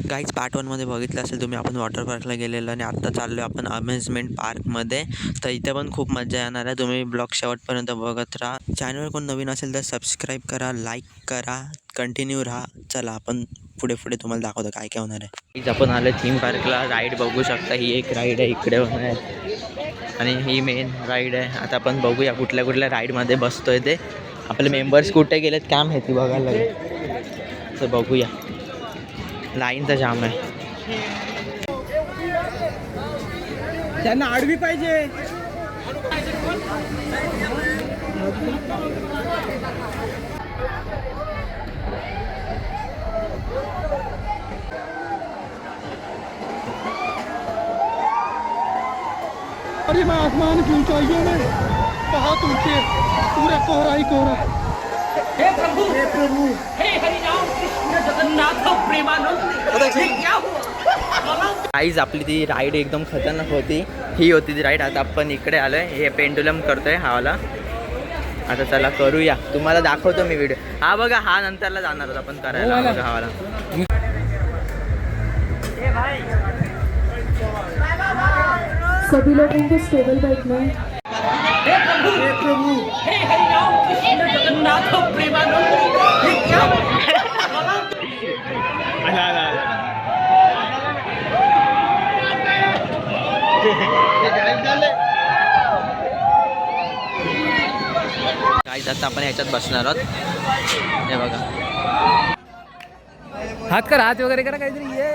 Guys part 1मध्ये बघितलं असेल तुम्ही, आपण वॉटर पार्कला गेलेलो आणि आत्ता चाललो आपण अम्युजमेंट पार्कमध्ये. तर इथे पण खूप मजा येणार आहे. तुम्ही ब्लॉग शेवटपर्यंत बघत राहा. चॅनल कोण नवीन असेल तर सबस्क्राईब करा, लाईक करा, कंटिन्यू राहा. चला आपण पुढे तुम्हाला दाखवतो काय काय होणार आहे. इथे आपण आलो थीम पार्कला. राईड बघू शकता, ही एक राईड आहे इकडे होणार आहे आणि ही मेन राईड आहे. आता आपण बघूया कुठल्या कुठल्या राईडमध्ये बसतोय ते. आपले मेंबर्स कुठे गेलेत काय माहिती, बघायला लागेल. तर बघूया, लाईन तर जाम आहे. त्यांना आडवी पाहिजे. अरे मैं आसमान की ऊंचाइयों में कहा तुमसे पूरा कोहरा ही कोहरा. हे प्रभु, हे प्रभु, हे हरिनाम कृष्ण जगन्नाथ प्रेमानंद, ये क्या हुआ? गाईज आपली ती राईड एकदम खतरनाक होती. ही होती ती राईड. आता आपण इकडे आलो आहे, हे पेंडुलम करतोय हावाला. आता चला करूया, तुम्हाला दाखवतो मी व्हिडिओ. हा बघा, हा नंतरला जाणार होता आपण करायला. बघा हावाला. सभी लोगों को स्टेबल बैठना है. हे प्रभु, हे हरिनाम कृष्ण जगन्नाथ प्रेमानंद, ये क्या हुआ? गाईज आता आपण ह्याच्यात बसणार आहोत. हे बघा, हात कर, हात वगैरे करा काहीतरी. ये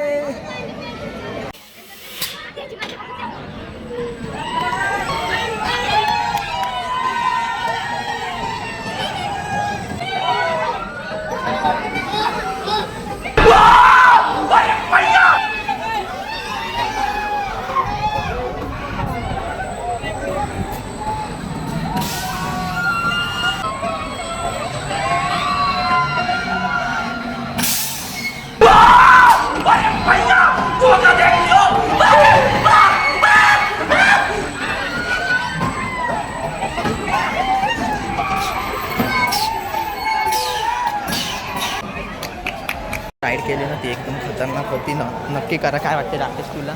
राईड केली ना ती एकदम खतरनाक होती ना. नक्की करा. काय वाटते राकेश तुला?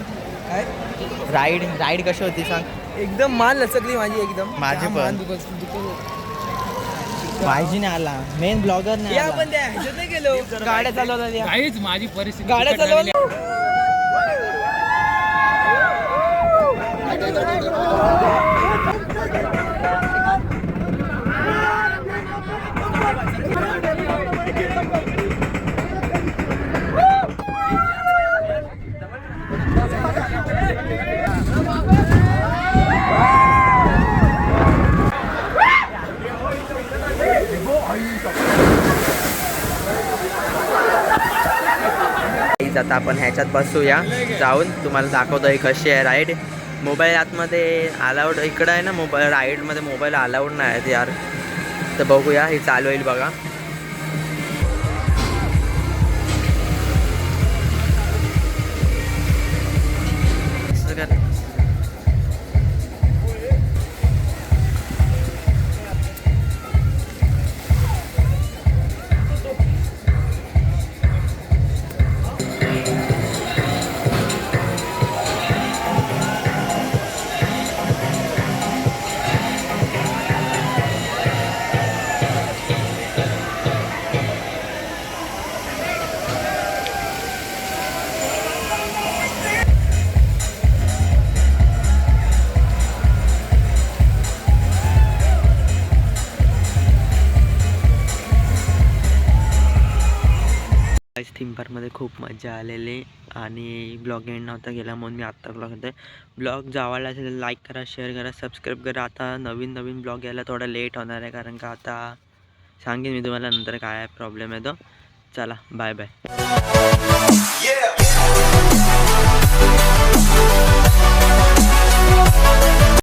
काय राईड कशी होती सांग. एकदम मान लचकली माझी. एकदम माझी पण. मान माझी नाही आला, मेन ब्लॉगर नाही आला. आपण त्या ह्याच्यात नाही गेलो. गाड्या चालवल्या. काहीच माझी परिस्थिती गाड्या चालवल्या. आता आपण ह्याच्यात बसूया जाऊन. तुम्हाला दाखवतो ही कशी आहे राईड. मोबाईल आतमध्ये अलाउड इकडं आहे ना. मोबाईल राईडमध्ये मोबाईल अलाउड नाही आहेत यार. तर बघूया, ही चालू होईल बघा. थीम पार्कमध्ये खूप मजा आलेली आणि ब्लॉग एंड नव्हता गेला म्हणून मी आत्ता ब्लॉग होते. ब्लॉग जर आवडला असेल लाईक करा, शेअर करा, सबस्क्राईब करा. आता नवीन ब्लॉग यायला थोडा लेट होणार आहे, कारण का आता सांगेन मी तुम्हाला नंतर काय प्रॉब्लेम आहे तो. चला बाय बाय.